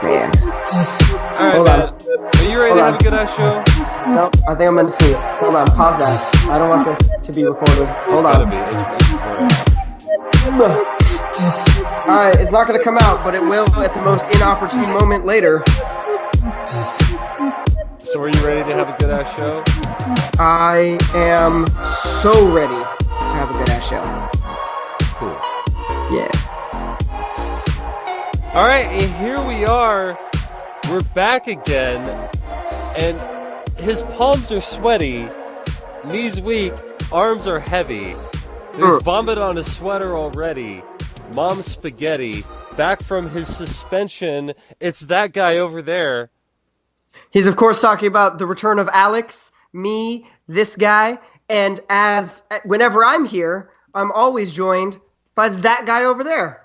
Man. Alright, Hold man. on. Are you ready to have a good ass show? Nope, I think I'm gonna sneeze. Hold on, pause that. I don't want this to be recorded. Hold It's on. gotta be. It's Alright, it's not gonna come out, but it will at the most inopportune moment later. So are you ready to have a good ass show? I am so ready to have a good ass show. Cool. Yeah. Alright, and here we are. We're back again. And his palms are sweaty, knees weak, arms are heavy. There's vomit on his sweater already. Mom's spaghetti. Back from his suspension. It's that guy over there. He's, of course, talking about the return of Alex, me, this guy, and whenever I'm here, I'm always joined by that guy over there.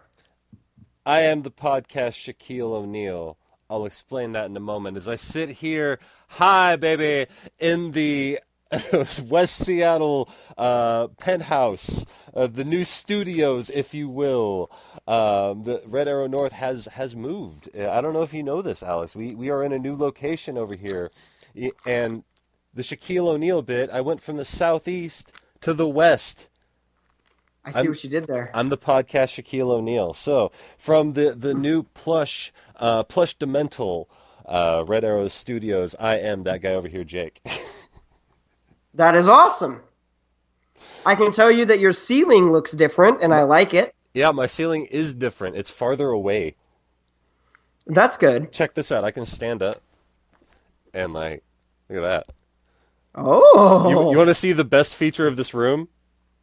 I am the podcast Shaquille O'Neal. I'll explain that in a moment. As I sit here, hi, baby, in the West Seattle penthouse, the new studios, if you will. The Red Arrow North has moved. I don't know if you know this, Alex. We are in a new location over here. And the Shaquille O'Neal bit, I went from the southeast to the west. I see what you did there. I'm the podcast Shaquille O'Neal. So, from the new plush Demental Red Arrow Studios, I am that guy over here, Jake. That is awesome. I can tell you that your ceiling looks different, and I like it. Yeah, my ceiling is different. It's farther away. That's good. Check this out. I can stand up. And, look at that. Oh. You want to see the best feature of this room?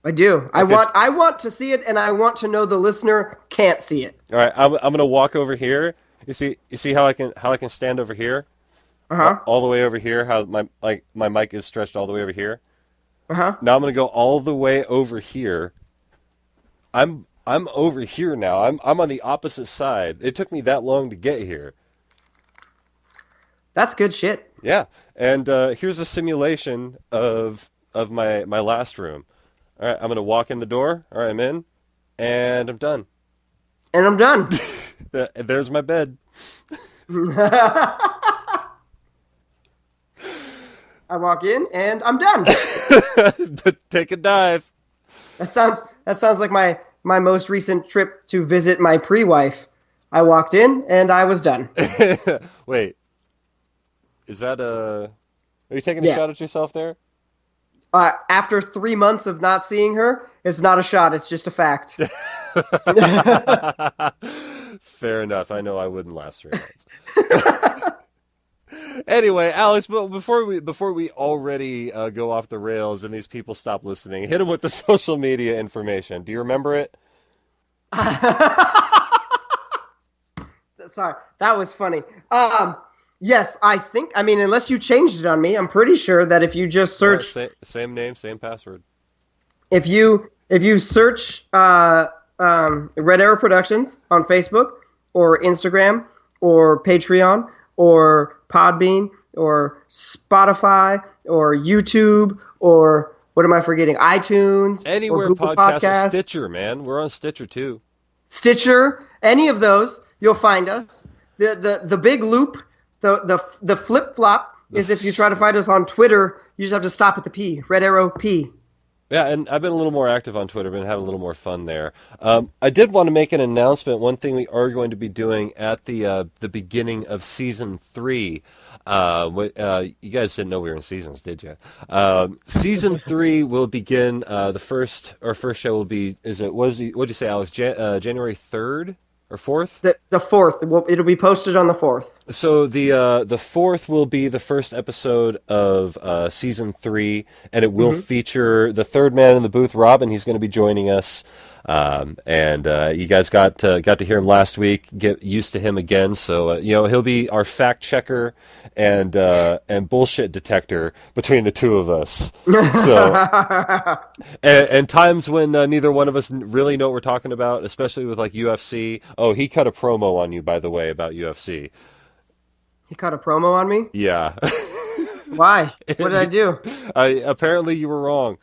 I do. Okay. I want to see it, and I want to know the listener can't see it. All right, I'm going to walk over here. You see how I can stand over here? Uh-huh. All the way over here, how my mic is stretched all the way over here. Uh-huh. Now I'm going to go all the way over here. I'm over here now. I'm on the opposite side. It took me that long to get here. That's good shit. Yeah. And here's a simulation of my last room. All right, I'm going to walk in the door. All right, I'm in. And I'm done. And I'm done. There's my bed. I walk in and I'm done. Take a dive. That sounds like my most recent trip to visit my pre-wife. I walked in and I was done. Wait. Is that Are you taking a shot at yourself there? After 3 months of not seeing her, it's not a shot. It's just a fact. Fair enough. I know I wouldn't last 3 months. Anyway, Alex, but before we already go off the rails and these people stop listening, hit them with the social media information. Do you remember it? Sorry, that was funny. Yes, I mean, unless you changed it on me, I'm pretty sure that if you just search... Yeah, same name, same password. If you search Red Arrow Productions on Facebook or Instagram or Patreon or Podbean or Spotify or YouTube or, what am I forgetting, iTunes Anywhere or Google Podcasts. Stitcher, man. We're on Stitcher, too. Stitcher, any of those, you'll find us. The big loop... The flip-flop is if you try to find us on Twitter, you just have to stop at the P, Red Arrow P. Yeah, and I've been a little more active on Twitter, been having a little more fun there. I did want to make an announcement. One thing we are going to be doing at the beginning of Season 3. You guys didn't know we were in seasons, did you? Season 3 will begin, our first show will be, what'd you say, Alex, January 3rd? Or 4th? The 4th. It'll be posted on the 4th. So the 4th will be the first episode of Season 3, and it will feature the third man in the booth, Robin. He's going to be joining us. And you guys got to hear him last week. Get used to him again. So he'll be our fact checker and bullshit detector between the two of us. So and times when neither one of us really know what we're talking about, especially with like UFC. Oh, he cut a promo on you, by the way, about UFC. He cut a promo on me? Yeah. Why? What did I do? Apparently you were wrong.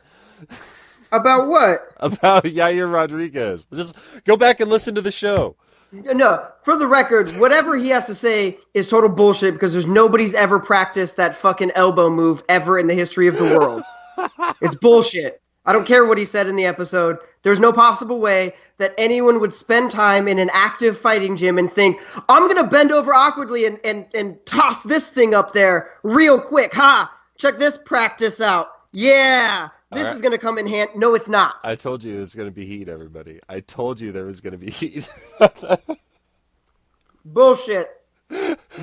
About what? About Yair Rodriguez. Just go back and listen to the show. No, for the record, whatever he has to say is total bullshit because there's nobody's ever practiced that fucking elbow move ever in the history of the world. It's bullshit. I don't care what he said in the episode. There's no possible way that anyone would spend time in an active fighting gym and think, I'm going to bend over awkwardly and toss this thing up there real quick. Ha! Check this practice out. Yeah! This is going to come in hand. No, it's not. I told you it was going to be heat, everybody. I told you there was going to be heat. Bullshit.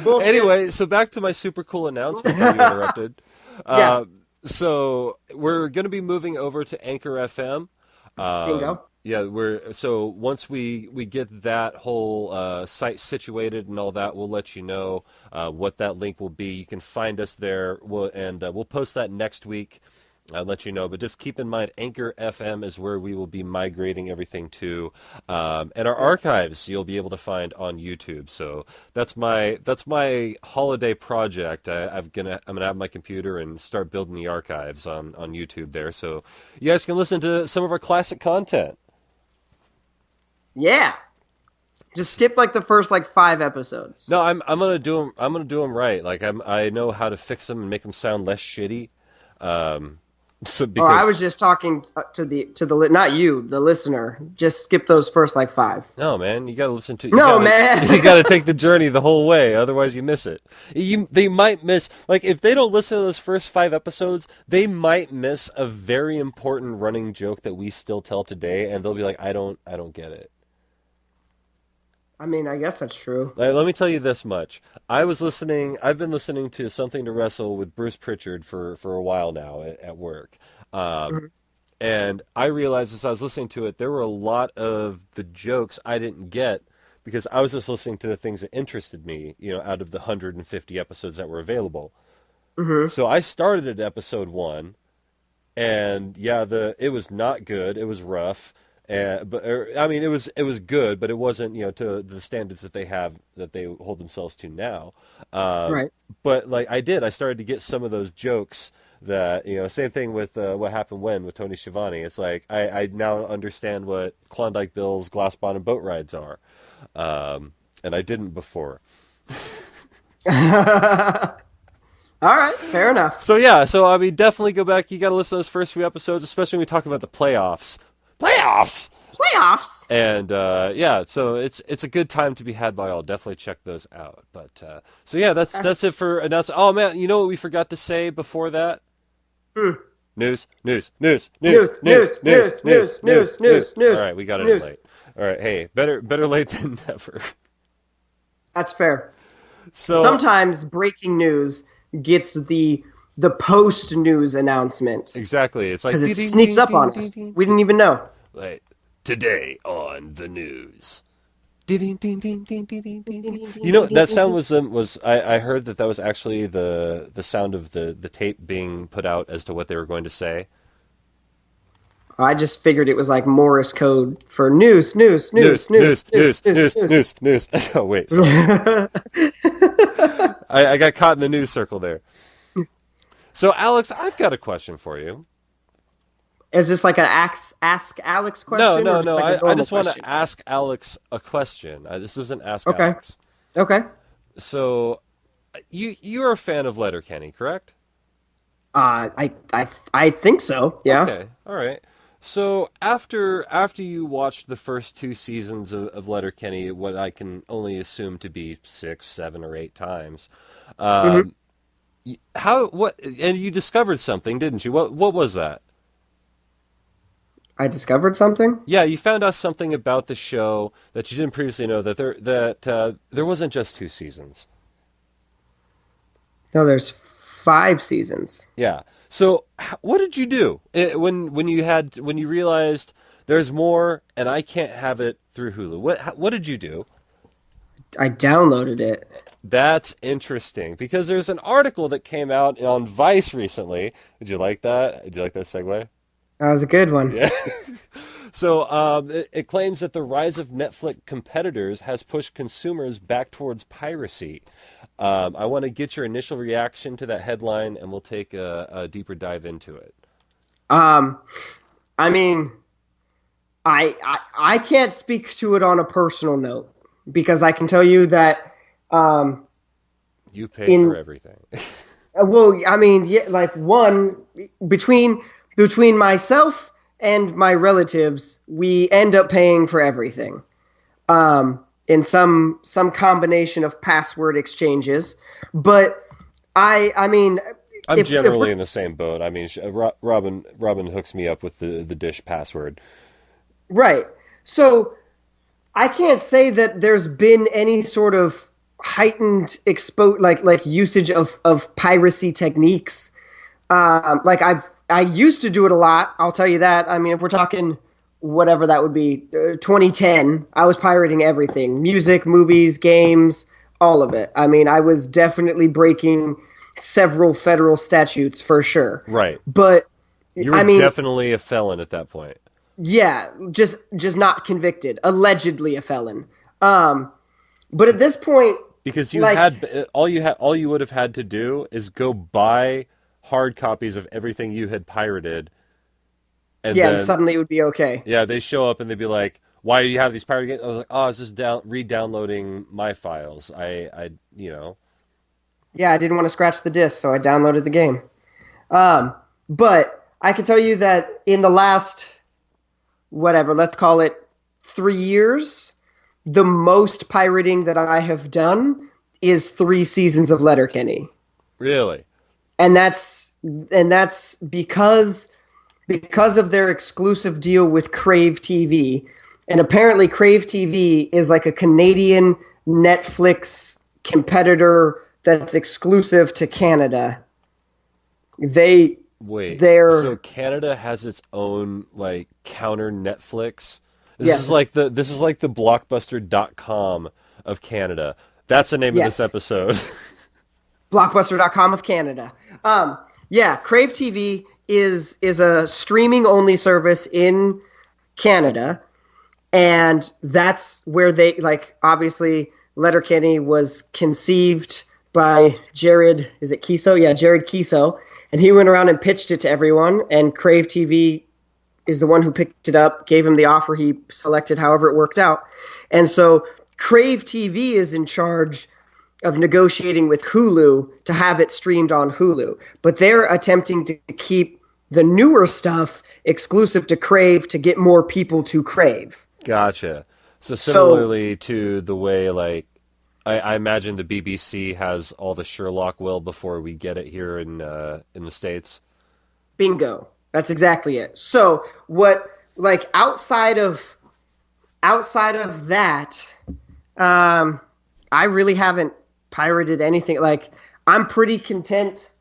Bullshit. Anyway, so back to my super cool announcement that you interrupted. Yeah. So we're going to be moving over to Anchor FM. Bingo. Yeah, so once we get that whole site situated and all that, we'll let you know what that link will be. You can find us there, we'll post that next week. I'll let you know, but just keep in mind, Anchor FM is where we will be migrating everything to, and our archives you'll be able to find on YouTube. So that's my holiday project. I'm gonna have my computer and start building the archives on YouTube there, so you guys can listen to some of our classic content. Yeah. Just skip like the first 5 episodes. No, I'm gonna do them. I'm gonna do them right. Like I know how to fix them and make them sound less shitty. So because, I was just talking to the not you, the listener. Just skip those first 5. no, man, you gotta listen to. Man, You gotta take the journey the whole way. Otherwise, you miss it. They might miss, if they don't listen to those first 5 episodes, they might miss a very important running joke that we still tell today, and they'll be like, I don't get it. I mean, I guess that's true. Let me tell you this much. I've been listening to Something to Wrestle with Bruce Pritchard for a while now at work. Mhm. And I realized as I was listening to it, there were a lot of the jokes I didn't get because I was just listening to the things that interested me, out of the 150 episodes that were available. Mhm. So I started at episode 1, and yeah, it was not good. It was rough. I mean, it was good, but it wasn't, to the standards that they hold themselves to now. Right. But I started to get some of those jokes that, same thing with What Happened When with Tony Schiavone. It's like I now understand what Klondike Bill's glass bottom boat rides are, and I didn't before. All right, fair enough. So yeah, I mean, definitely go back. You got to listen to those first few episodes, especially when we talk about the playoffs. Playoffs. And yeah, so it's a good time to be had by all. Definitely check those out. But so yeah, that's it for announcement. Oh man, you know what we forgot to say before that? News. All right, we got it in late. All right, hey, better late than never. That's fair. So sometimes breaking news gets the post news announcement. Exactly, it's like because it sneaks up on us. We didn't even know. Like today on the news. You know, that sound was I heard that was actually the sound of the tape being put out as to what they were going to say. I just figured it was like Morse code for news. Oh wait, I got caught in the news circle there. So Alex, I've got a question for you. Is this like an ask Alex question? No. I just want to ask Alex a question. This isn't ask Alex. Okay. So, you're a fan of Letterkenny, correct? I think so. Yeah. Okay. All right. So after you watched the first 2 seasons of Letterkenny, what I can only assume to be 6, 7, or 8 times, and you discovered something, didn't you? What was that? I discovered something? Yeah, you found out something about the show that you didn't previously know, that there wasn't just 2 seasons. No, there's 5 seasons. Yeah. So what did you do when you realized there's more and I can't have it through Hulu? What did you do? I downloaded it. That's interesting because there's an article that came out on Vice recently. Did you like that? Did you like that segue? That was a good one. Yeah. So it claims that the rise of Netflix competitors has pushed consumers back towards piracy. I want to get your initial reaction to that headline, and we'll take a deeper dive into it. I mean, I can't speak to it on a personal note. because I can tell you that um, You pay for in everything. well, I mean, yeah, like one between myself and my relatives, we end up paying for everything. In some combination of password exchanges. But I mean, I'm if we're generally in the same boat. I mean, Robin hooks me up with the dish password. right, so I can't say that there's been any sort of heightened like usage of piracy techniques. Like I used to do it a lot. I'll tell you that. I mean, if we're talking whatever that would be, 2010, I was pirating everything: music, movies, games, all of it. I mean, I was definitely breaking several federal statutes for sure. Right. But You were I mean, definitely a felon at that point. yeah, just not convicted, allegedly a felon. Um, but at this point, Because you like, had all you would have had to do is go buy hard copies of everything you had pirated, and yeah, and then suddenly it would be okay. yeah, they show up and they'd be like, "Why do you have these pirated games?" I was like, "Oh, I was just re-downloading my files. I you know." Yeah, I didn't want to scratch the disc, so I downloaded the game. But I can tell you that in the last, whatever, let's call it 3 years, the most pirating that I have done is 3 seasons of Letterkenny. Really? And that's because of their exclusive deal with Crave TV. And apparently Crave TV is like a Canadian Netflix competitor that's exclusive to Canada. They Wait. they're So Canada has its own like counter Netflix. yes, This is like the blockbuster.com of Canada. That's the name of this yes. episode. Blockbuster.com of Canada. Yeah, Crave TV is a streaming only service in Canada, and that's where they like obviously Letterkenny was conceived by Jared. Is it Kiso? Yeah, Jared Kiso, and he went around and pitched it to everyone. And Crave TV is the one who picked it up, gave him the offer. He selected however it worked out, and so Crave TV is in charge of negotiating with Hulu to have it streamed on Hulu. But they're attempting to keep the newer stuff exclusive to Crave to get more people to Crave. Gotcha. So So, similarly to the way like I imagine the BBC has all the Sherlock well before we get it here in the States. bingo. That's exactly it. So, what like outside of that, um I really haven't pirated anything. Like I'm pretty content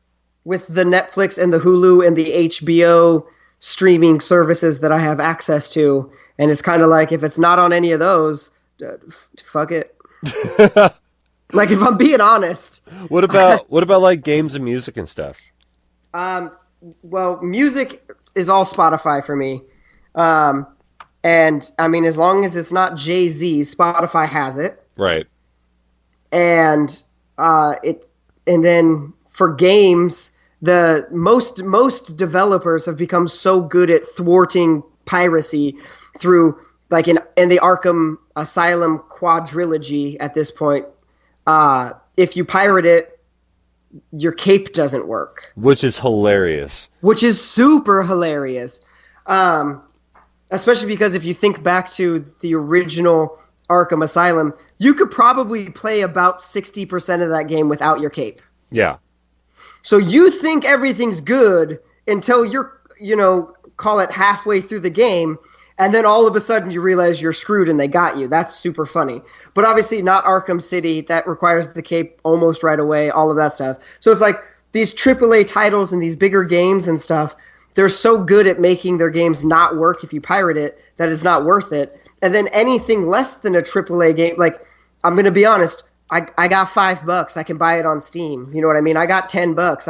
with the Netflix and the Hulu and the HBO streaming services that I have access to. And it's kind of like if it's not on any of those, fuck it. Like if I'm being honest, What about like games and music and stuff? um, well, music is all Spotify for me. Um, and I mean, as long as it's not Jay-Z, Spotify has it. Right. And it and then for games, the most developers have become so good at thwarting piracy through like in the Arkham Asylum quadrilogy at this point. If you pirate it, your cape doesn't work, Which is hilarious. which is super hilarious. Um, Especially because if you think back to the original Arkham Asylum, you could probably play about 60% of that game without your cape. Yeah. So you think everything's good until you're, call it halfway through the game, and then all of a sudden you realize you're screwed and they got you. That's super funny. But obviously not Arkham City. That requires the cape almost right away, all of that stuff. So it's like these AAA titles and these bigger games and stuff, they're so good at making their games not work if you pirate it that it's not worth it. And then anything less than a AAA game, like I'm going to be honest, I got $5. I can buy it on Steam. You know what I mean? I got $10.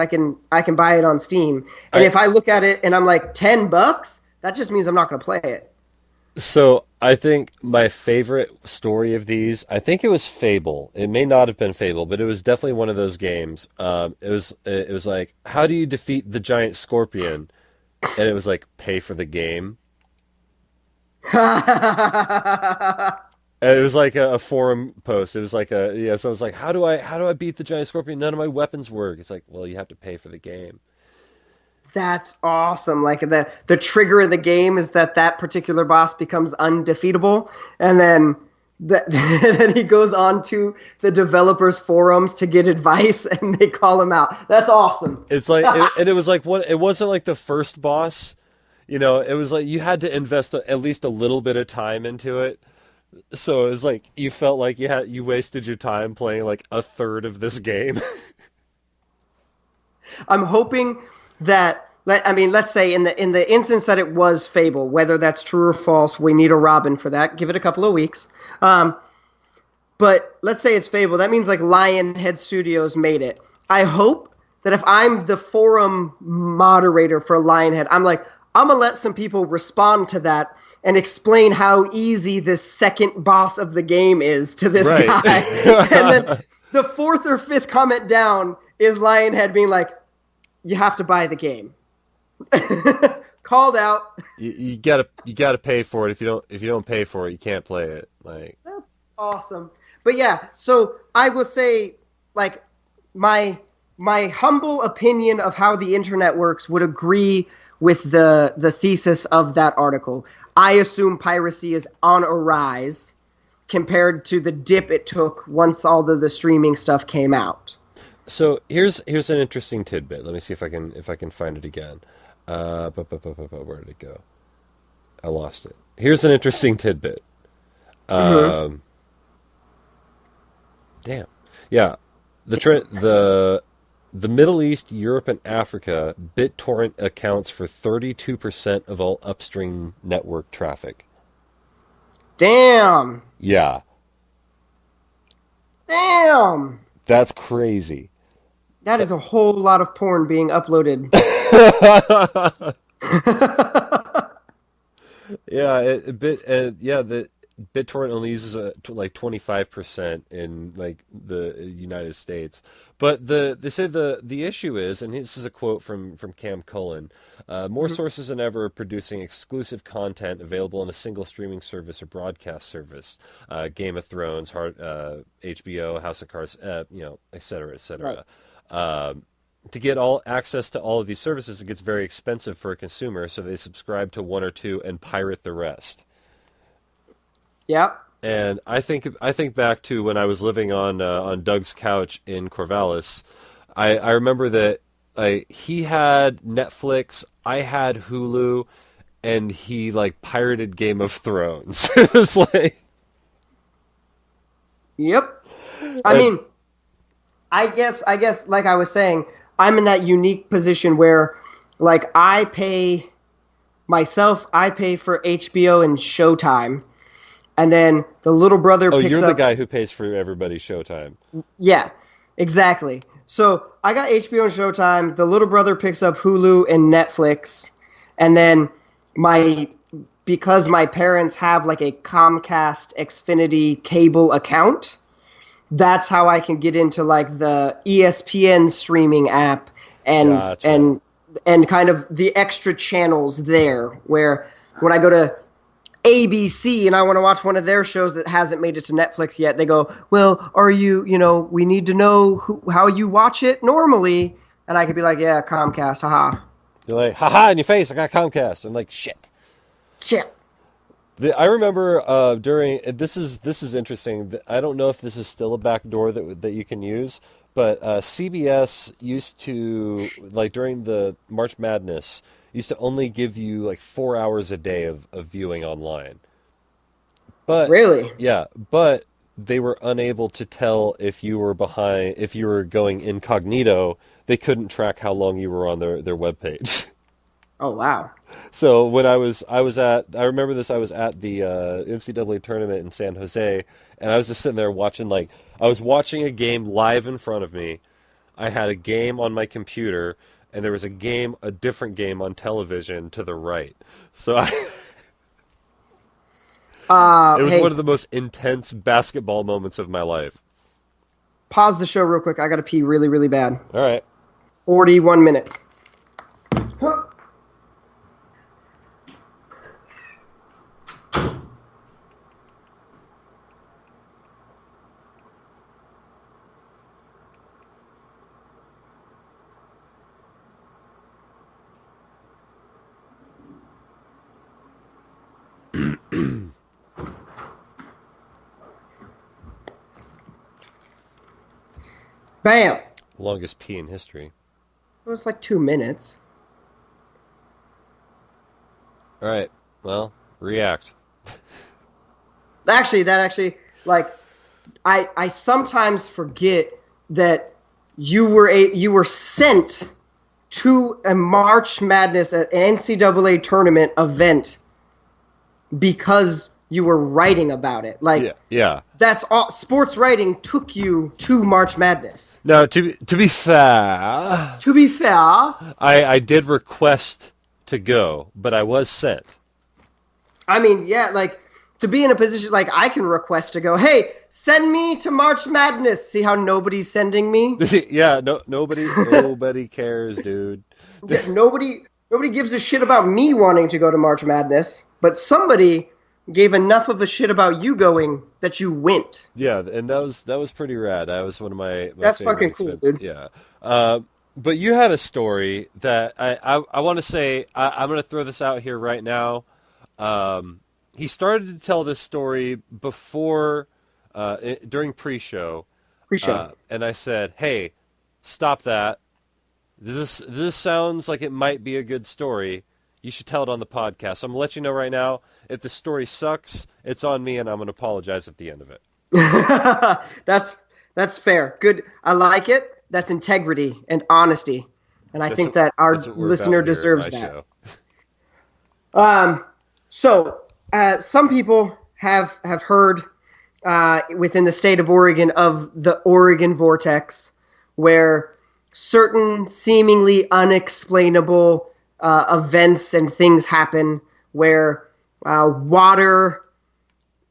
I can buy it on Steam. And if I look at it and I'm like $10, that just means I'm not going to play it. So I think my favorite story of these, I think it was Fable. It may not have been Fable, but it was definitely one of those games. It was like, how do you defeat the giant scorpion? And it was like, pay for the game. And it was like a forum post. It was like so it was like, how do I beat the giant scorpion? None of my weapons work. It's like, well, you have to pay for the game. That's awesome. Like the trigger in the game is that particular boss becomes undefeatable, and then then he goes on to the developers' forums to get advice, and they call him out. That's awesome. It's like, and it was like what it wasn't like the first boss. It was like you had to invest at least a little bit of time into it. So it was like you felt like you wasted your time playing like a third of this game. I'm hoping that let's say in the instance that it was Fable, whether that's true or false, we need a Robin for that. Give it a couple of weeks. But let's say it's Fable. That means like Lionhead Studios made it. I hope that if I'm the forum moderator for Lionhead, I'm gonna let some people respond to that and explain how easy this second boss of the game is to this guy. And then the fourth or fifth comment down is Lionhead being like, you have to buy the game. Called out. You gotta pay for it. If you don't pay for it, you can't play it. Like, that's awesome. But yeah, so I will say, like, my humble opinion of how the internet works would agree with the thesis of that article. I assume piracy is on a rise compared to the dip it took once all the streaming stuff came out. So here's an interesting tidbit. Let me see if I can find it again. Where did it go? I lost it. Here's an interesting tidbit. Damn. Yeah. The Middle East, Europe, and Africa, BitTorrent accounts for 32% of all upstream network traffic. Damn. Yeah. Damn. That's crazy. That is a whole lot of porn being uploaded. The BitTorrent only uses like 25% in like the United States. But they say the issue is, and this is a quote from Cam Cullen, more sources than ever are producing exclusive content available on a single streaming service or broadcast service. Game of Thrones, HBO, House of Cards, et cetera, et cetera. Right. To get all access to all of these services, it gets very expensive for a consumer, so they subscribe to one or two and pirate the rest. Yep. And I think back to when I was living on Doug's couch in Corvallis. I remember that he had Netflix, I had Hulu, and he like pirated Game of Thrones. It was like, yep. I mean, I guess like I was saying, I'm in that unique position where like I pay for HBO and Showtime. And then the little brother picks up... Oh, you're the guy who pays for everybody's Showtime. Yeah, exactly. So I got HBO and Showtime. The little brother picks up Hulu and Netflix. And then because my parents have like a Comcast Xfinity cable account, that's how I can get into like the ESPN streaming app and gotcha. and kind of the extra channels there, where when I go to ABC and I want to watch one of their shows that hasn't made it to Netflix yet, they go, well, are you, we need to know how you watch it normally. And I could be like, yeah, Comcast, haha. You're like, haha, in your face, I got Comcast. I'm like, shit. I remember during, this is interesting. I don't know if this is still a backdoor that you can use, but CBS used to, like during the March Madness, used to only give you like 4 hours a day of viewing online. But really? Yeah, but they were unable to tell if you were going incognito. They couldn't track how long you were on their webpage. Oh wow. So when I remember this, I was at the NCAA tournament in San Jose, and I was just sitting there watching, like, I was watching a game live in front of me. I had a game on my computer, and there was a different game on television to the right. So it was one of the most intense basketball moments of my life. Pause the show real quick. I got to pee really, really bad. All right. 41 minutes. Bam! Longest pee in history. It was like 2 minutes. All right. Well, react. Actually, like, I sometimes forget that you were sent to a March Madness, an NCAA tournament event because you were writing about it. Like, Yeah. that's all. Sports writing took you to March Madness. Now, to be fair, To be fair, I did request to go, but I was sent. I mean, yeah, like, to be in a position like I can request to go, hey, send me to March Madness. See how nobody's sending me? Yeah, nobody cares, dude. Yeah, nobody gives a shit about me wanting to go to March Madness, but somebody gave enough of a shit about you going that you went. Yeah, and that was pretty rad. That was one of my That's favorite fucking cool, dude. Yeah. But you had a story that I want to say, I'm going to throw this out here right now. He started to tell this story before, during pre-show. Pre-show. And I said, hey, stop that. This sounds like it might be a good story. You should tell it on the podcast. So I'm going to let you know right now, if the story sucks, it's on me, and I'm going to apologize at the end of it. That's fair. Good. I like it. That's integrity and honesty. And I think that our listener deserves that. So some people have heard within the state of Oregon of the Oregon vortex, where certain seemingly unexplainable events and things happen, where water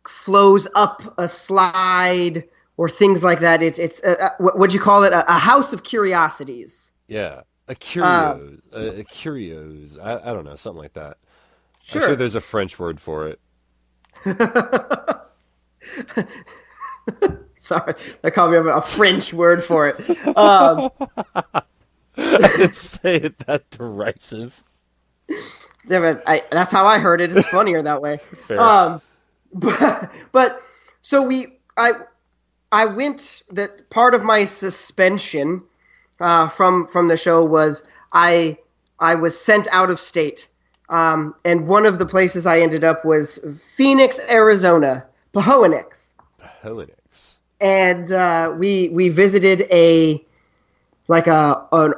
flows up a slide or things like that. It's what'd you call it? A house of curiosities. Yeah, a curios. I don't know, something like that. Sure. I'm sure there's a French word for it. Sorry, they called me a French word for it. Say it that derisive. That's how I heard it. It's funnier that way. Fair. But so I went. That part of my suspension from the show was I was sent out of state. And one of the places I ended up was Phoenix, Arizona, Pohoenix. And we visited an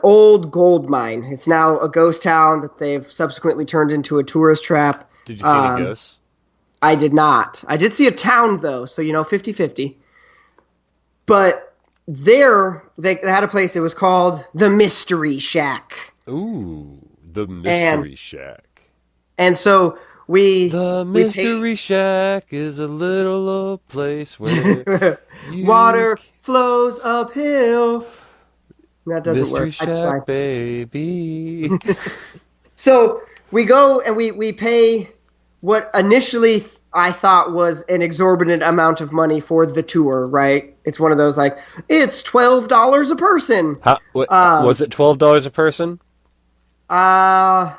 old gold mine. It's now a ghost town that they've subsequently turned into a tourist trap. Did you see any ghosts? I did not. I did see a town though, so 50-50. But there they had a place. It was called the Mystery Shack. Ooh, the Mystery Shack. And so the Mystery Shack is a little old place where water flows uphill. That doesn't Mystery work. Shack, baby. So we go and we pay what initially I thought was an exorbitant amount of money for the tour, right? It's one of those like, it's $12 a person. Was it $12 a person? I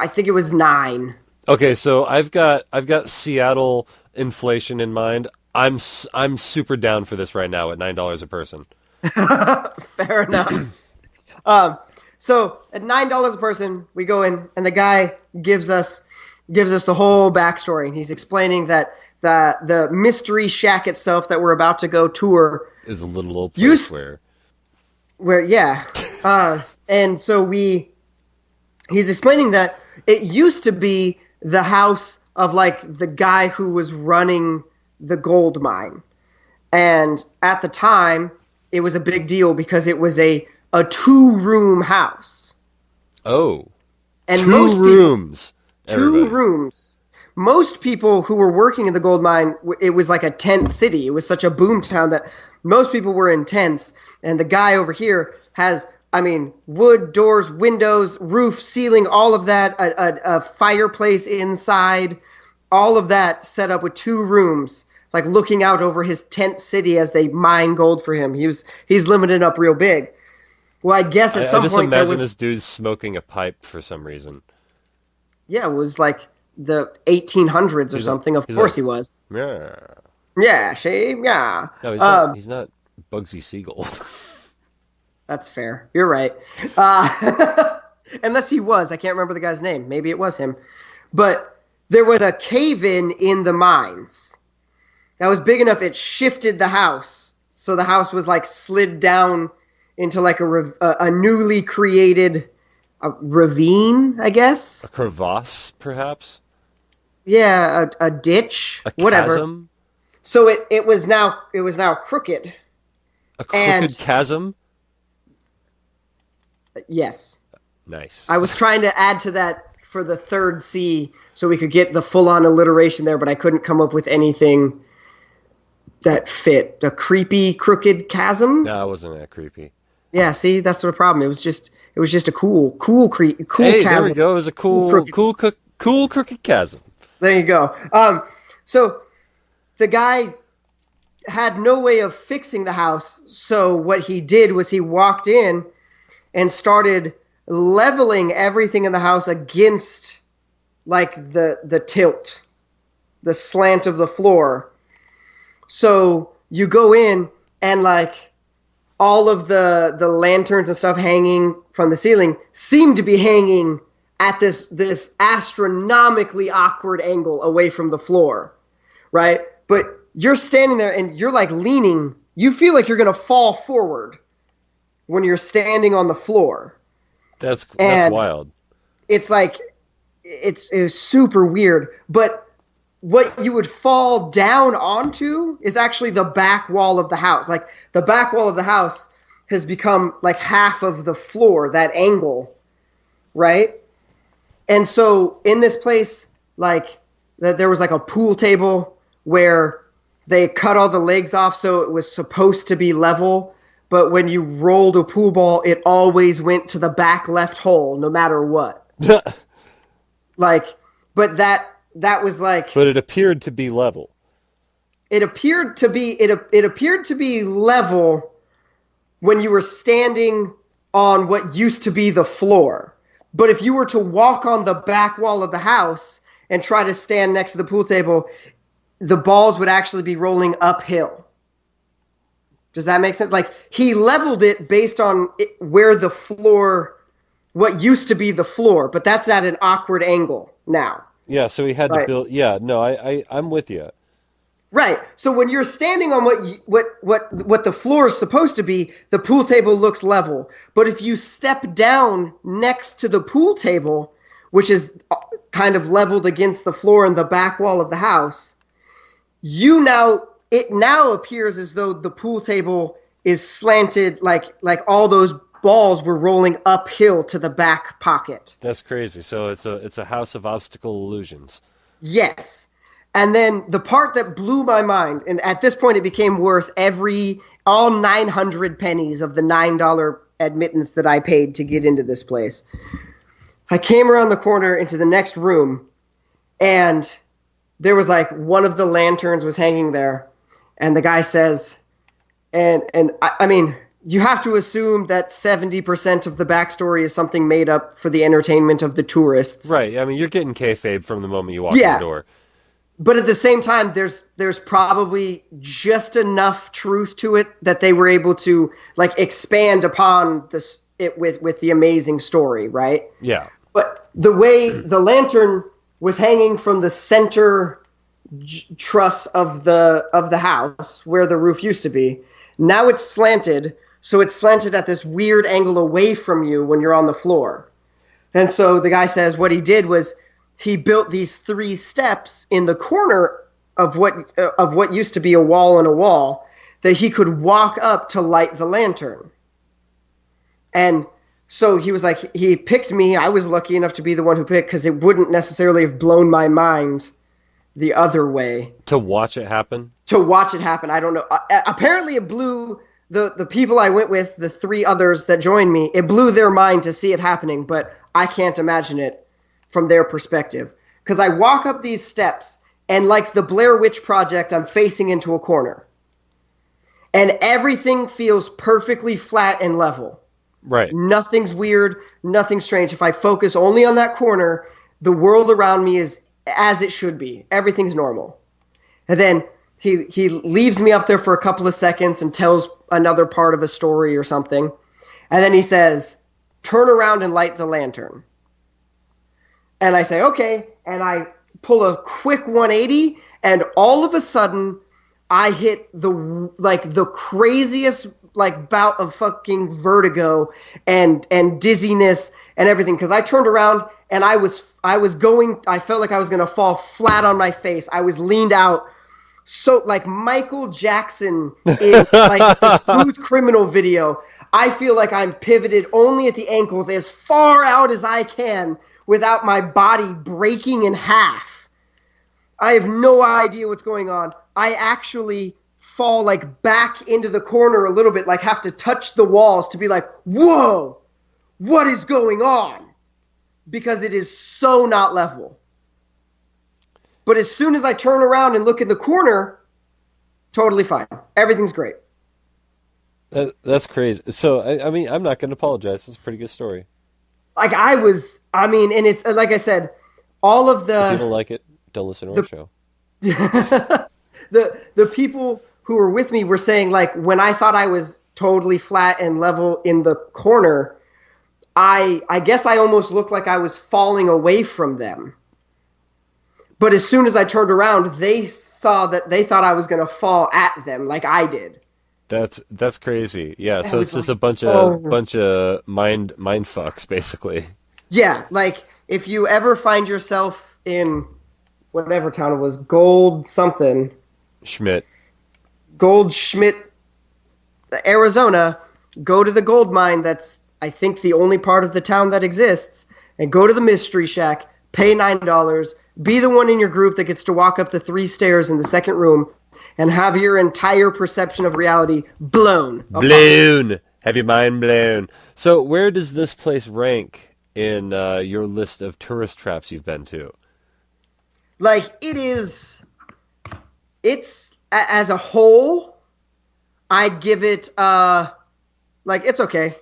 think it was $9. Okay, so I've got Seattle inflation in mind. I'm super down for this right now at $9 a person. Fair enough. So at $9 a person, we go in, and the guy gives us the whole backstory, and he's explaining that the Mystery Shack itself that we're about to go tour is a little old place where yeah, and so he's explaining that it used to be the house of like the guy who was running the gold mine, and at the time it was a big deal because it was a 2-room house. Oh, and 2 rooms. Two rooms. Most people who were working in the gold mine, it was like a tent city. It was such a boom town that most people were in tents. And the guy over here has, wood, doors, windows, roof, ceiling, all of that, a fireplace inside, all of that set up with 2 rooms, like looking out over his tent city as they mine gold for him. He's living it up real big. Well, I guess at some point there was... I just imagine this dude smoking a pipe for some reason. Yeah, it was like the 1800s or something. Of course he was. Yeah. Yeah, shame, yeah. No, he's not Bugsy Siegel. That's fair. You're right. Unless he was. I can't remember the guy's name. Maybe it was him. But there was a cave-in in the mines that was big enough it shifted the house. So the house was like slid down into like a newly created ravine, I guess. A crevasse, perhaps? Yeah, a ditch. A whatever. chasm? So it was now crooked. A crooked chasm? Yes. Nice. I was trying to add to that for the third C so we could get the full-on alliteration there, but I couldn't come up with anything that fit. A creepy, crooked chasm? No, it wasn't that creepy. Yeah, see, that's the problem. It was just a cool Hey, chasm. there we go. It was a cool crooked chasm. There you go. So the guy had no way of fixing the house, so what he did was he walked in and started leveling everything in the house against like the tilt, the slant of the floor. So you go in and like all of the lanterns and stuff hanging from the ceiling seem to be hanging at this astronomically awkward angle away from the floor, right? But you're standing there and you're like leaning. You feel like you're going to fall forward when you're standing on the floor. That's wild. It's like it's super weird. But what you would fall down onto is actually the back wall of the house. Like the back wall of the house has become like half of the floor, that angle, right? And so in this place, like there was like a pool table where they cut all the legs off so it was supposed to be level. But when you rolled a pool ball, it always went to the back left hole, no matter what. Like, but that was like. But it appeared to be level. It appeared to be level when you were standing on what used to be the floor. But if you were to walk on the back wall of the house and try to stand next to the pool table, the balls would actually be rolling uphill. Does that make sense? Like he leveled it based on where the floor, what used to be the floor, but that's at an awkward angle now. Yeah, so he had to build. Yeah, no, I'm with you. Right. So when you're standing on what the floor is supposed to be, the pool table looks level. But if you step down next to the pool table, which is kind of leveled against the floor in the back wall of the house, it now appears as though the pool table is slanted, like all those balls were rolling uphill to the back pocket. That's crazy. So it's a house of obstacle illusions. Yes. And then the part that blew my mind, and at this point it became worth all 900 pennies of the $9 admittance that I paid to get into this place. I came around the corner into the next room, and there was like one of the lanterns was hanging there. And the guy says, and I mean, you have to assume that 70% of the backstory is something made up for the entertainment of the tourists. Right. I mean, you're getting kayfabe from the moment you walk in the door. But at the same time, there's probably just enough truth to it that they were able to like expand upon it with the amazing story, right? Yeah. But the way the lantern was hanging from the center truss of the house where the roof used to be, now it's slanted, so it's slanted at this weird angle away from you when you're on the floor. And so the guy says what he did was he built these 3 steps in the corner of what used to be a wall and a wall that he could walk up to light the lantern. And so he was like, he picked me. I was lucky enough to be the one who picked because it wouldn't necessarily have blown my mind the other way. To watch it happen? I don't know. Apparently it blew the people I went with, the 3 others that joined me, it blew their mind to see it happening, but I can't imagine it from their perspective. Because I walk up these steps, and like the Blair Witch Project, I'm facing into a corner. And everything feels perfectly flat and level. Right. Nothing's weird, nothing strange. If I focus only on that corner, the world around me is as it should be. Everything's normal. And then he leaves me up there for a couple of seconds and tells another part of a story or something. And then he says, turn around and light the lantern. And I say, okay. And I pull a quick 180, and all of a sudden I hit the craziest bout of fucking vertigo and dizziness and everything, because I turned around and I felt like I was going to fall flat on my face. I was leaned out, so like Michael Jackson in like the Smooth Criminal video. I feel like I'm pivoted only at the ankles as far out as I can without my body breaking in half. I have no idea what's going on. I actually fall like back into the corner a little bit, like have to touch the walls to be like, whoa, what is going on? Because it is so not level. But as soon as I turn around and look in the corner, totally fine. Everything's great. That's crazy. So, I mean, I'm not going to apologize. It's a pretty good story. Like and it's like I said, all of the... If you don't like it, don't listen to our show. The people who were with me were saying, like, when I thought I was totally flat and level in the corner, I guess I almost looked like I was falling away from them. But as soon as I turned around, they saw that they thought I was going to fall at them like I did. That's crazy. Yeah, so it's just a bunch of mind fucks, basically. Yeah, like if you ever find yourself in whatever town it was, Gold Schmidt, Arizona, go to the gold mine. That's, I think, the only part of the town that exists, and go to the Mystery Shack, pay $9, be the one in your group that gets to walk up the 3 stairs in the second room, and have your entire perception of reality blown. Have your mind blown. So where does this place rank in your list of tourist traps you've been to? Like, it's as a whole, I'd give it, it's okay.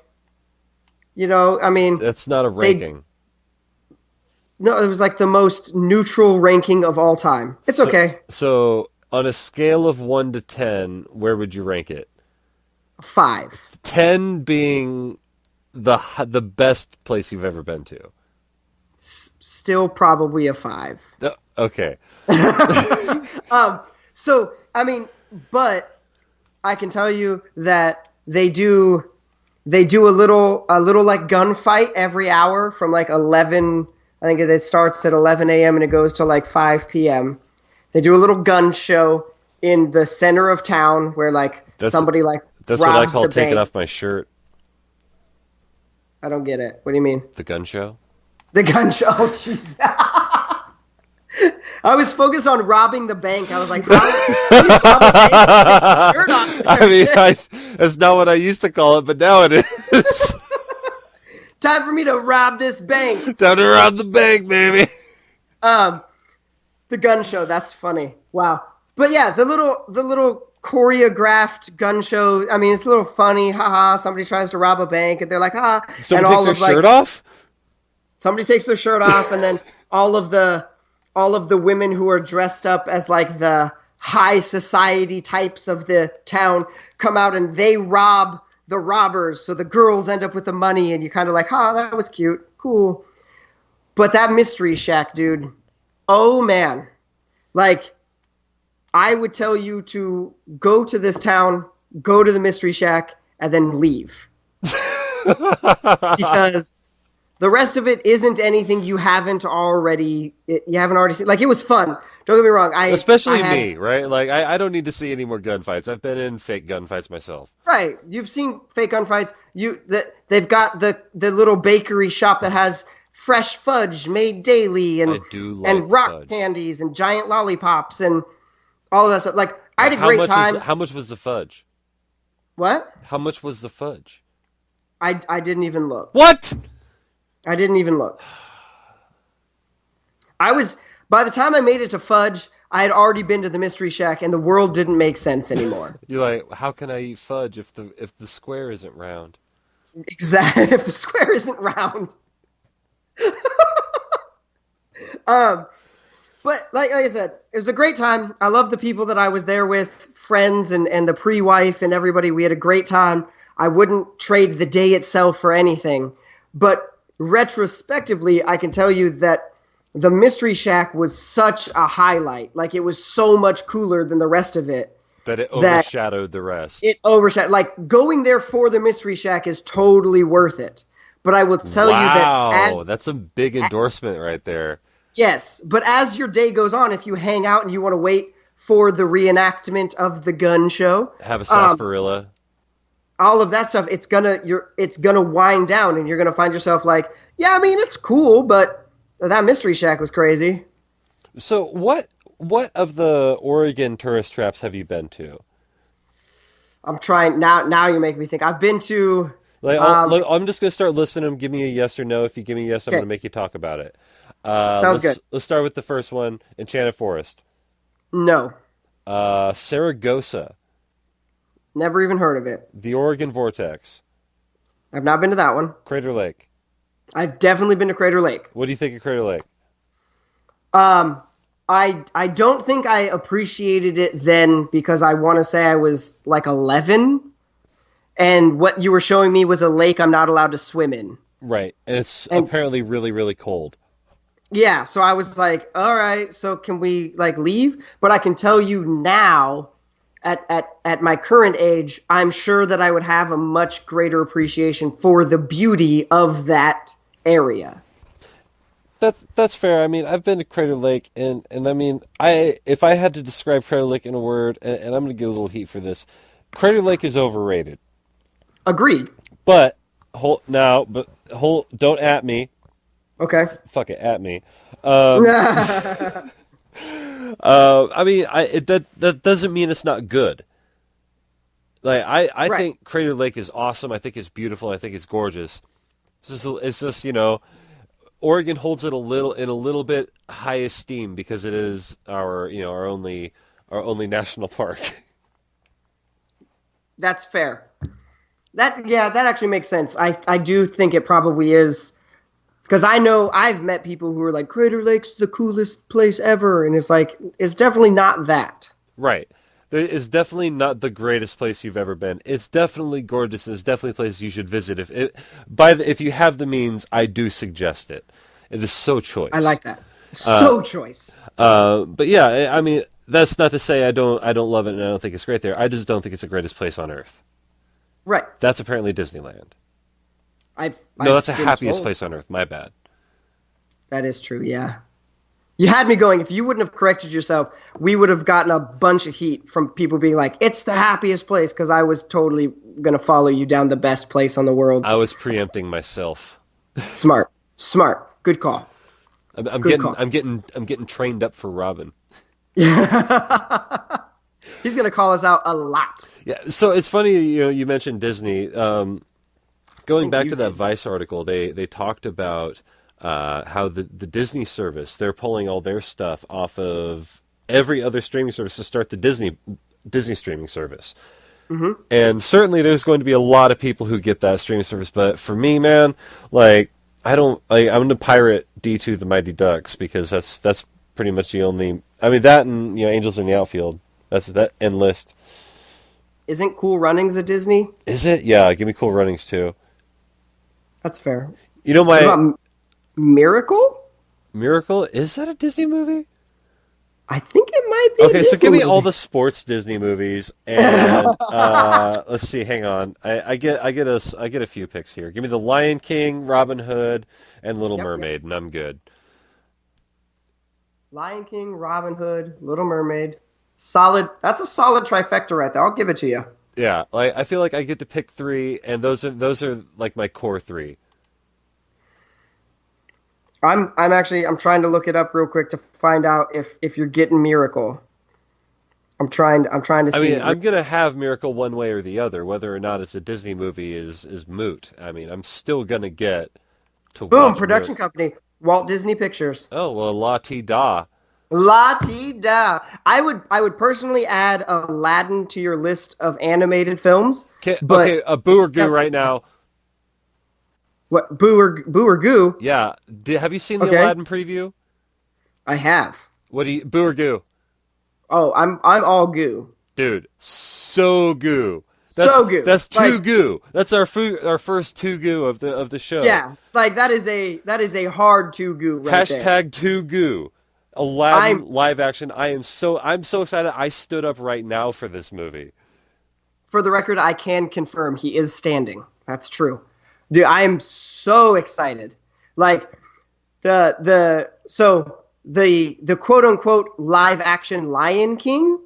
You know, I mean... That's not a ranking. No, it was like the most neutral ranking of all time. It's okay. So, on a scale of 1 to 10, where would you rank it? 5. 10 being the best place you've ever been to. Still probably a 5. Okay. So, I mean, but I can tell you that they do a little like gunfight every hour from like 11. I think it starts at 11 a.m. and it goes to like 5 p.m. They do a little gun show in the center of town where somebody that's robs what I call the taking bank. off my shirt. I don't get it. What do you mean? The gun show? The gun show. Oh, jeez. I was focused on robbing the bank. I was like, how do you rob a bank with your shirt on? I mean, that's not what I used to call it, but now it is. Time for me to rob this bank. Time to rob the bank, baby. The gun show. That's funny. Wow. But yeah, the little choreographed gun show. I mean, it's a little funny. Haha. Somebody tries to rob a bank, and they're like, ah. Somebody takes their shirt off. Somebody takes their shirt off, and then all of the women who are dressed up as like the high society types of the town come out and they rob the robbers. So the girls end up with the money, and you're kind of like, that was cute. Cool. But that Mystery Shack, dude. Oh man. Like, I would tell you to go to this town, go to the Mystery Shack, and then leave. Because the rest of it isn't anything you haven't already seen. Like, it was fun. Don't get me wrong. Especially me, right? Like, I don't need to see any more gunfights. I've been in fake gunfights myself. Right. You've seen fake gunfights. They've got the little bakery shop that has fresh fudge made daily and rock fudge. Candies and giant lollipops and all of that stuff. Like, I had a great time. How much was the fudge? What? How much was the fudge? I didn't even look. What? I didn't even look. By the time I made it to fudge, I had already been to the Mystery Shack, and the world didn't make sense anymore. You're like, how can I eat fudge if the square isn't round? Exactly. If the square isn't round. But like I said, it was a great time. I love the people that I was there with, friends and the pre-wife and everybody. We had a great time. I wouldn't trade the day itself for anything. But retrospectively, I can tell you that the Mystery Shack was such a highlight. Like, it was so much cooler than the rest of it. That it That overshadowed the rest. it overshadowed. Like, going there for the Mystery Shack is totally worth it. But I will tell you that Wow, that's a big endorsement right there. yes, but as your day goes on, if you hang out and you want to wait for the reenactment of the gun show, Have a sarsaparilla. all of that stuff, it's gonna wind down, and you're gonna find yourself like, yeah, I mean, it's cool, but that Mystery Shack was crazy. So what of the Oregon tourist traps have you been to? I'm trying now. Now you make me think. I've been to. Like, I'm just gonna start listing them. Give me a yes or no. If you give me a yes, I'm Okay, gonna make you talk about it. sounds good. Let's start with the first one, Enchanted Forest. No, Saragossa, never even heard of it. the Oregon Vortex, I've not been to that one. Crater Lake. I've definitely been to Crater Lake. What do you think of Crater Lake? Um, I don't think I appreciated it then because I want to say I was like 11, and what you were showing me was a lake I'm not allowed to swim in. Right, and it's And apparently really, really cold. yeah, so I was like, all right, so can we like leave? But I can tell you now, at my current age, I'm sure that I would have a much greater appreciation for the beauty of that area. That's fair. I mean, I've been to Crater Lake, and I mean, if I had to describe Crater Lake in a word, and I'm going to get a little heat for this, Crater Lake is overrated. Agreed. But don't at me. Okay. Fuck it, at me. Right. I mean, that doesn't mean it's not good. Like I think Crater Lake is awesome. I think it's beautiful. I think it's gorgeous. It's just Oregon holds it in a little bit high esteem because it is our only national park. That's fair. That actually makes sense. I do think it probably is. Because I know I've met people who are like, Crater Lake's the coolest place ever. And it's like, it's definitely not that. Right. It's definitely not the greatest place you've ever been. It's definitely gorgeous. It's definitely a place you should visit. If you have the means, I do suggest it. It is so choice. I like that. So choice. But yeah, I mean, that's not to say I don't love it and I don't think it's great there. I just don't think it's the greatest place on earth. Right. That's apparently Disneyland. I've That's the been happiest told. place on earth. My bad. That is true, yeah. You had me going. If you wouldn't have corrected yourself, we would have gotten a bunch of heat from people being like, it's the happiest place, because I was totally going to follow you down the best place on the world. I was preempting myself. Smart. Good call. I'm Good call. getting trained up for Robin. He's going to call us out a lot. Yeah. So it's funny you mentioned Disney. Going back to that did. Vice article, they talked about how the Disney service, they're pulling all their stuff off of every other streaming service to start the Disney streaming service. Mm-hmm. And certainly there's going to be a lot of people who get that streaming service, but for me, man, like I'm going to pirate D2 the Mighty Ducks because that's pretty much the only. I mean that and Angels in the Outfield. That's that end list. Isn't Cool Runnings a Disney? Is it? Yeah, give me Cool Runnings too. That's fair. My What about Miracle? Miracle, is that a Disney movie? I think it might be. Okay, a so Disney give me movie. all the sports Disney movies, and let's see. Hang on, I get a few picks here. Give me The Lion King, Robin Hood, and Little Mermaid, and I'm good. Lion King, Robin Hood, Little Mermaid. Solid. That's a solid trifecta right there. I'll give it to you. Yeah, like I feel like I get to pick three, and those are like my core three. I'm trying to look it up real quick to find out if you're getting Miracle. I'm trying to see. I mean, I'm gonna have Miracle one way or the other. Whether or not it's a Disney movie is moot. I mean, I'm still gonna get to Boom, watch production company, Walt Disney Pictures. Oh well, La Ti Da. La ti da. I would personally add Aladdin to your list of animated films. Okay, a boo or goo right now. What boo or goo? Yeah, have you seen the Okay. Aladdin preview? I have. What do you boo or goo? Oh, I'm all goo. Dude, so goo. So goo. That's too goo. That's our first too goo of the show. Yeah, like that is a hard too goo right there. Hashtag too goo. Aladdin live action. I'm so excited. I stood up right now for this movie. For the record, I can confirm he is standing. That's true. Dude, I am so excited. Like the quote unquote live action Lion King,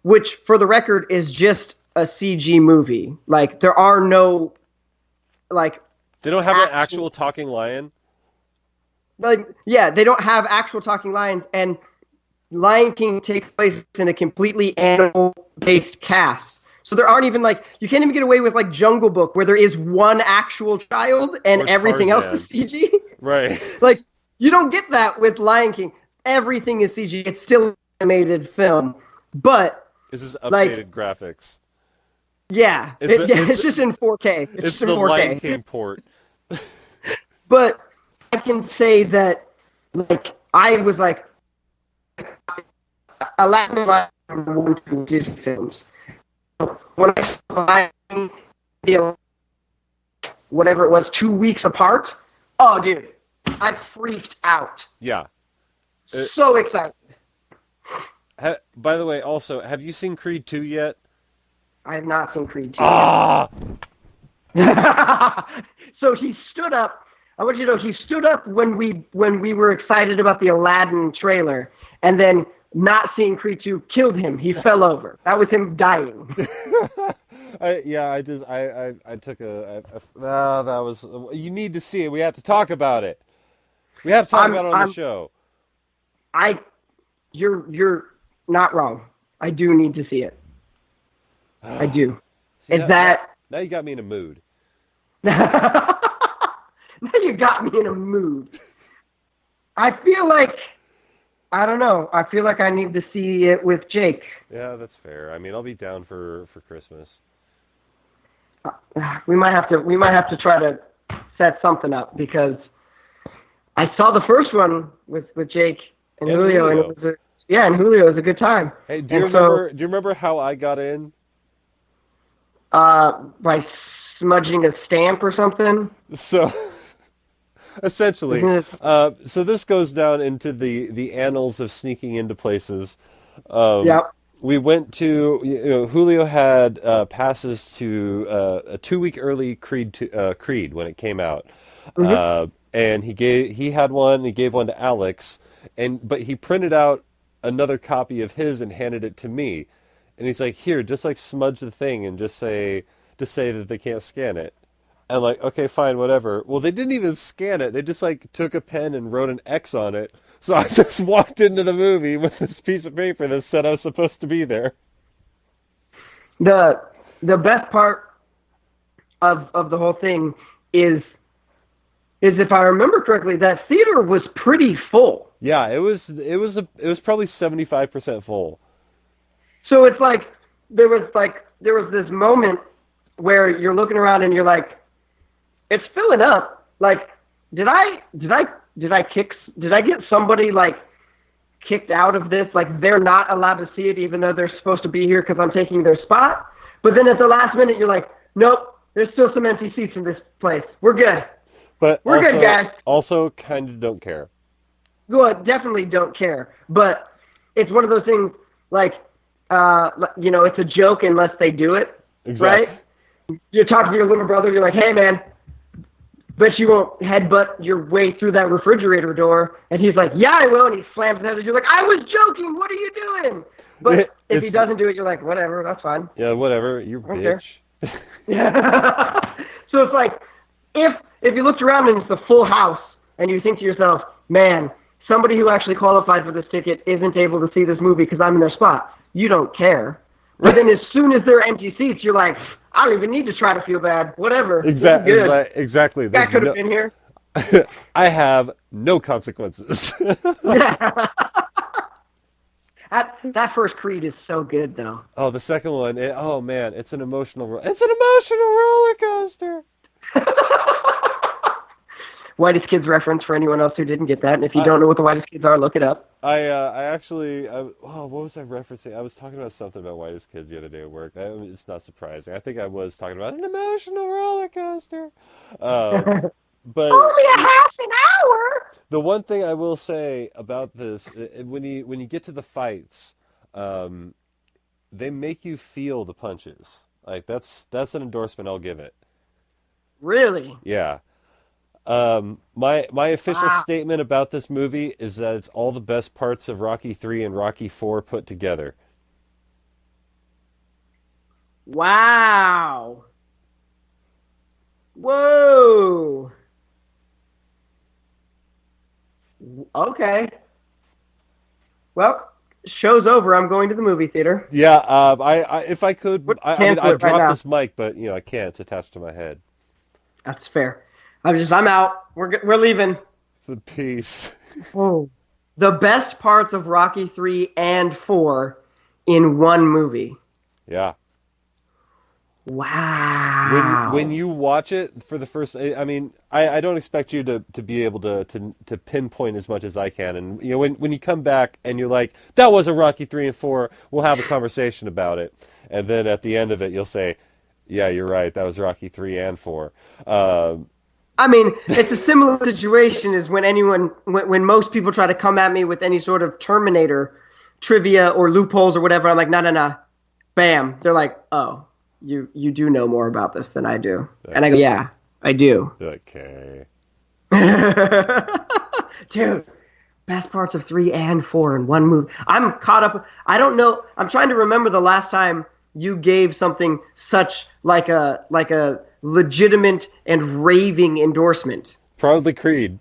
which for the record is just a CG movie. Like there are no like they don't have an actual talking lion. Like yeah, they don't have actual talking lions, and Lion King takes place in a completely animal based cast. So there aren't even you can't even get away with Jungle Book where there is one actual child and everything else is CG. Right. Like you don't get that with Lion King. Everything is CG. It's still an animated film, but this is updated graphics. Yeah, it's just in 4K. It's just in 4K. Lion King port. But I can say that I was Aladdin was one of the Disney films. When I saw Aladdin, whatever it was, 2 weeks apart, oh, dude, I freaked out. Yeah. So excited. By the way, also, have you seen Creed 2 yet? I have not seen Creed 2 yet. So he stood up. I want you to know he stood up when we were excited about the Aladdin trailer, and then not seeing Creed 2 killed him. He fell over. That was him dying. I took that was, you need to see it. We have to talk about it. We have to talk about it on the show. You're not wrong. I do need to see it. I do. See, now you got me in a mood. Now you got me in a mood. I feel I don't know. I feel like I need to see it with Jake. Yeah, that's fair. I mean, I'll be down for Christmas. We might have to try to set something up because I saw the first one with Jake and Julio, and it was and Julio was a good time. Hey, do you remember how I got in? By smudging a stamp or something. So, essentially, so this goes down into the annals of sneaking into places. Yep. We went to, Julio had passes to a 2 week early Creed when it came out, and he had one. He gave one to Alex, but he printed out another copy of his and handed it to me. And he's like, here, just smudge the thing and just say that they can't scan it. I'm like, okay, fine, whatever. Well, they didn't even scan it. They just took a pen and wrote an X on it. So I just walked into the movie with this piece of paper that said I was supposed to be there. The best part of the whole thing is if I remember correctly, that theater was pretty full. Yeah, it was probably 75% full. So it's there was this moment where you're looking around and you're like, it's filling up. Did I get somebody kicked out of this? They're not allowed to see it even though they're supposed to be here because I'm taking their spot. But then at the last minute you're like, nope, there's still some empty seats in this place. We're good. But we're good, guys. Also, kind of don't care. Well, definitely don't care. But it's one of those things it's a joke unless they do it. Exactly. Right? You're talking to your little brother. You're like, hey, man, bet you won't headbutt your way through that refrigerator door. And he's like, yeah, I will. And he slams his head. And you're like, I was joking. What are you doing? But if he doesn't do it, you're like, whatever. That's fine. Yeah, whatever. You bitch. Yeah. So it's if you looked around and it's a full house and you think to yourself, man, somebody who actually qualified for this ticket isn't able to see this movie because I'm in their spot. You don't care. But then as soon as there are empty seats, you're like, I don't even need to try to feel bad. Whatever. Exactly. That could have been here. I have no consequences. That first Creed is so good, though. Oh, the second one. Man, it's an emotional roller coaster. Whitest Kids reference for anyone else who didn't get that. And if you don't know what the Whitest Kids are, look it up. What was I referencing? I was talking about something about Whitest Kids the other day at work. It's not surprising. I think I was talking about an emotional roller coaster. But Only a half an hour. the one thing I will say about this, when you get to the fights, they make you feel the punches. Like that's an endorsement I'll give it. Really? Yeah. My official statement about this movie is that it's all the best parts of Rocky 3 and Rocky 4 put together. Wow. Whoa. Okay. Well, show's over. I'm going to the movie theater. Yeah, I if I could, I mean, Cancel I'd it right drop now. this mic, but I can't. It's attached to my head. That's fair. I'm out. We're leaving. The piece. Oh. The best parts of Rocky 3 and 4 in one movie. Yeah. Wow. When you watch it for the first, I mean, I don't expect you to be able to pinpoint as much as I can. And when you come back and you're like, that was a Rocky 3 and 4, we'll have a conversation about it. And then at the end of it, you'll say, yeah, you're right, that was Rocky 3 and 4. I mean, it's a similar situation as when most people try to come at me with any sort of Terminator trivia or loopholes or whatever. I'm like, no. Bam. They're like, oh, you do know more about this than I do. And I go, yeah, I do. Okay. Dude, best parts of 3 and 4 in one movie. I'm caught up. I don't know. I'm trying to remember the last time you gave something such like a legitimate and raving endorsement. Probably Creed.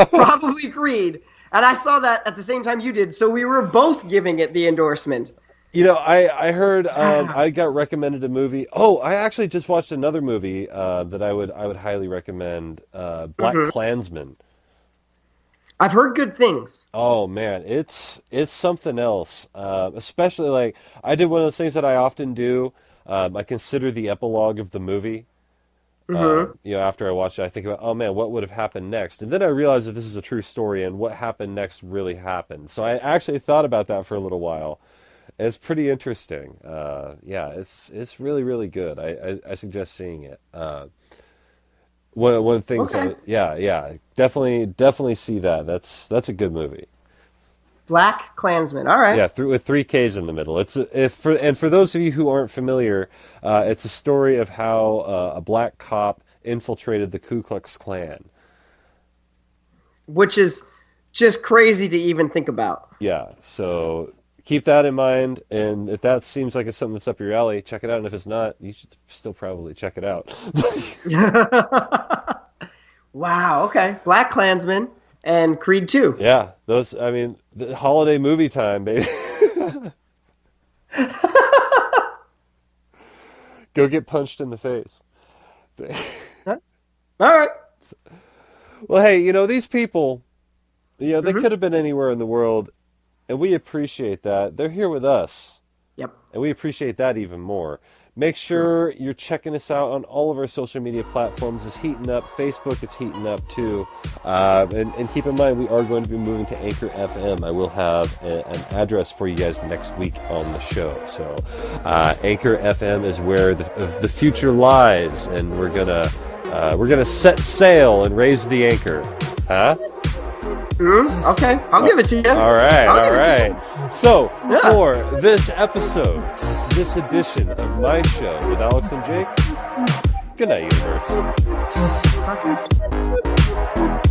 Probably Creed. And I saw that at the same time you did, so we were both giving it the endorsement. I heard I got recommended a movie. Oh, I actually just watched another movie that I would highly recommend. Black Klansman. I've heard good things. Oh man, it's something else. Especially like I did one of those things that I often do. I consider the epilogue of the movie. After I watch it, I think about, oh man, what would have happened next? And then I realized that this is a true story, and what happened next really happened. So I actually thought about that for a little while. It's pretty interesting. It's really, really good. I suggest seeing it. One of the things, Okay. definitely see that. That's a good movie. Black Klansman. All right. Yeah, with three K's in the middle. For those of you who aren't familiar, it's a story of how a black cop infiltrated the Ku Klux Klan. Which is just crazy to even think about. Yeah, so keep that in mind, and if that seems like it's something that's up your alley, check it out. And if it's not, you should still probably check it out. Wow. Okay. Black Klansman and Creed 2. Yeah, those. I mean, the holiday movie time, baby. Go get punched in the face. Huh? All right. Well, hey, these people, they could have been anywhere in the world, and we appreciate that. They're here with us. Yep. And we appreciate that even more. Make sure you're checking us out on all of our social media platforms. It's heating up. Facebook, it's heating up too. And keep in mind, we are going to be moving to Anchor FM. I will have an address for you guys next week on the show. So Anchor FM is where the future lies, and we're gonna set sail and raise the anchor. Huh? Okay, I'll give it to you. All right. So, for this episode, this edition of my show with Alex and Jake, good night, universe. Podcast.